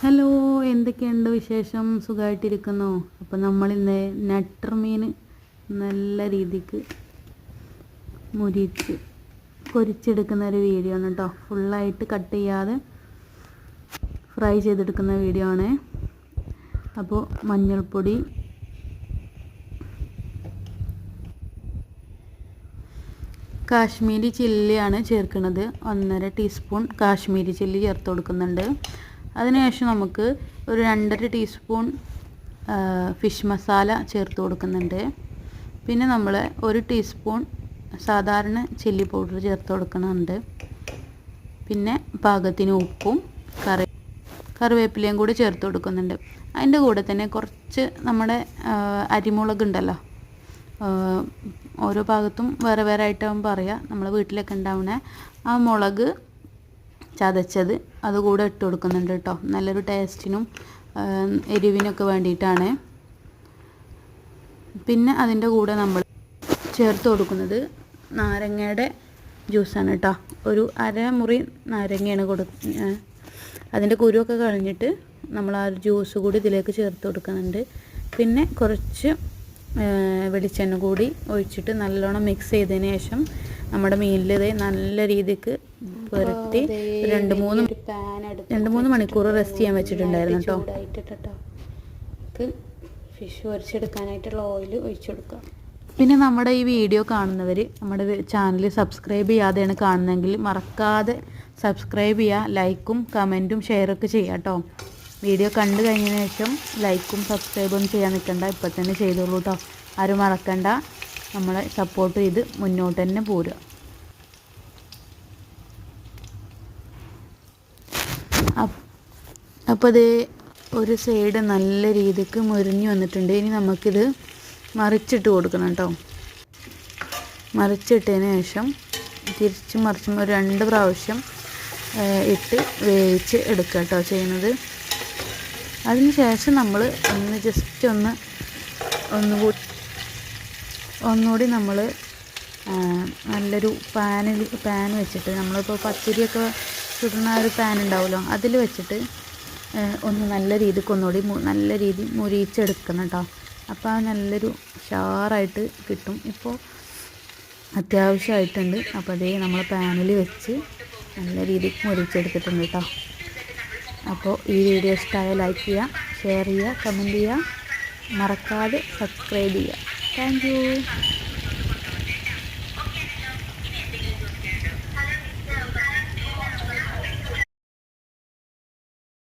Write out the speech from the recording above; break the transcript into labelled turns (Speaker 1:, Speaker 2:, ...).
Speaker 1: Hello, എന്തൊക്കെയുണ്ട് വിശേഷം? സുഖമായിട്ടിരിക്കുന്നോ? അപ്പോൾ നമ്മളിന്ന് നട്ടർ മീൻ നല്ല രീതിക്ക് മുരിച്ച് പൊരിച്ചെടുക്കുന്ന ഒരു വീഡിയോ ആണ് കേട്ടോ. ഫുള്ളായിട്ട് കട്ട് ചെയ്യാതെ ഫ്രൈ ചെയ്തെടുക്കുന്ന വീഡിയോ ആണ്. അപ്പോൾ മഞ്ഞൾപ്പൊടി, കാശ്മീരി ചില്ലിയാണ് ചേർക്കുന്നത്. 1.5 ടീസ്പൂൺ കാശ്മീരി ചില്ലി ചേർത്ത് കൊടുക്കുന്നുണ്ട്. അതിനുശേഷം നമുക്ക് ഒരു 2.5 ടീസ്പൂൺ ഫിഷ് മസാല ചേർത്ത് കൊടുക്കുന്നുണ്ട്. പിന്നെ നമ്മൾ 1 ടീസ്പൂൺ സാധാരണ ചില്ലി പൗഡർ ചേർത്ത് കൊടുക്കുന്നുണ്ട്. പിന്നെ പാകത്തിന് ഉപ്പും കറിവേപ്പിലയും കൂടി ചേർത്ത് കൊടുക്കുന്നുണ്ട്. അതിൻ്റെ കൂടെ തന്നെ കുറച്ച് നമ്മുടെ അരിമുളക് ഉണ്ടല്ലോ, ഓരോ ഭാഗത്തും വേറെ വേറെ ആയിട്ടാവും പറയുക, നമ്മൾ വീട്ടിലൊക്കെ ഉണ്ടാവുന്ന ആ മുളക് ചതച്ചത് അതുകൂടെ ഇട്ട് കൊടുക്കുന്നുണ്ട് കേട്ടോ. നല്ലൊരു ടേസ്റ്റിനും എരിവിനൊക്കെ വേണ്ടിയിട്ടാണ്. പിന്നെ അതിൻ്റെ കൂടെ നമ്മൾ ചേർത്ത് കൊടുക്കുന്നത് നാരങ്ങയുടെ ജ്യൂസാണ് കേട്ടോ. ഒരു അരമുറി നാരങ്ങയാണ് അതിൻ്റെ കുരുവൊക്കെ കളഞ്ഞിട്ട് നമ്മൾ ആ ജ്യൂസ് കൂടി ഇതിലേക്ക് ചേർത്ത് കൊടുക്കുന്നുണ്ട്. പിന്നെ കുറച്ച് വെളിച്ചെണ്ണ കൂടി ഒഴിച്ചിട്ട് നല്ലോണം മിക്സ് ചെയ്തതിന് ശേഷം നമ്മുടെ മീനിൽ നല്ല രീതിക്ക് പുരട്ടി 2-3 മണിക്കൂർ റെസ്റ്റ് ചെയ്യാൻ വെച്ചിട്ടുണ്ടായിരുന്നു കേട്ടോ. ഫിഷ് പൊരിച്ചെടുക്കാനായിട്ടുള്ള ഓയിൽ ഒഴിച്ചു കൊടുക്കുക. പിന്നെ നമ്മുടെ ഈ വീഡിയോ കാണുന്നവർ നമ്മുടെ ചാനൽ സബ്സ്ക്രൈബ് ചെയ്യാതെയാണ് കാണുന്നതെങ്കിൽ മറക്കാതെ സബ്സ്ക്രൈബ് ചെയ്യുക. ലൈക്കും കമൻറ്റും ഷെയറൊക്കെ ചെയ്യുക കേട്ടോ. വീഡിയോ കണ്ടു കഴിഞ്ഞതിന് ശേഷം ലൈക്കും സബ്സ്ക്രൈബും ചെയ്യാൻ നിൽക്കണ്ട, ഇപ്പം തന്നെ ചെയ്തോളൂ കേട്ടോ. ആരും മറക്കണ്ട, നമ്മളെ സപ്പോർട്ട് ചെയ്ത് മുന്നോട്ട് തന്നെ പോരുക. അപ്പോൾ ഇത് ഒരു സൈഡ് നല്ല രീതിക്ക് മുരിഞ്ഞ് വന്നിട്ടുണ്ട്. ഇനി നമുക്കിത് മറിച്ചിട്ട് കൊടുക്കണം കേട്ടോ. മറിച്ചിട്ടതിന് ശേഷം തിരിച്ചും മറിച്ചും ഒരു 2 പ്രാവശ്യം ഇട്ട് വേവിച്ച് എടുക്കുക കേട്ടോ ചെയ്യുന്നത്. അതിന് ശേഷം നമ്മൾ ജസ്റ്റ് ഒന്നുകൂടി നമ്മൾ നല്ലൊരു പാൻ വെച്ചിട്ട്, നമ്മളിപ്പോൾ പത്തിരിയൊക്കെ ചുടുന്ന ഒരു പാൻ ഉണ്ടാവുമല്ലോ, അതിൽ വെച്ചിട്ട് നല്ല രീതിക്ക് നല്ല രീതി മുരിച്ചെടുക്കണം കേട്ടോ. അപ്പോൾ ആ നല്ലൊരു ഷാറായിട്ട് കിട്ടും. ഇപ്പോൾ അത്യാവശ്യമായിട്ടുണ്ട്. അപ്പോൾ അതേ നമ്മൾ പാനിൽ വെച്ച് നല്ല രീതിക്ക് മുരിച്ചെടുത്തിട്ടുണ്ട് കേട്ടോ. അപ്പോൾ ഈ വീഡിയോ ഇഷ്ടമായ ലൈക്ക് ചെയ്യുക, ഷെയർ ചെയ്യുക, കമൻറ്റ് ചെയ്യുക, മറക്കാതെ സബ്സ്ക്രൈബ് ചെയ്യുക. Thank you.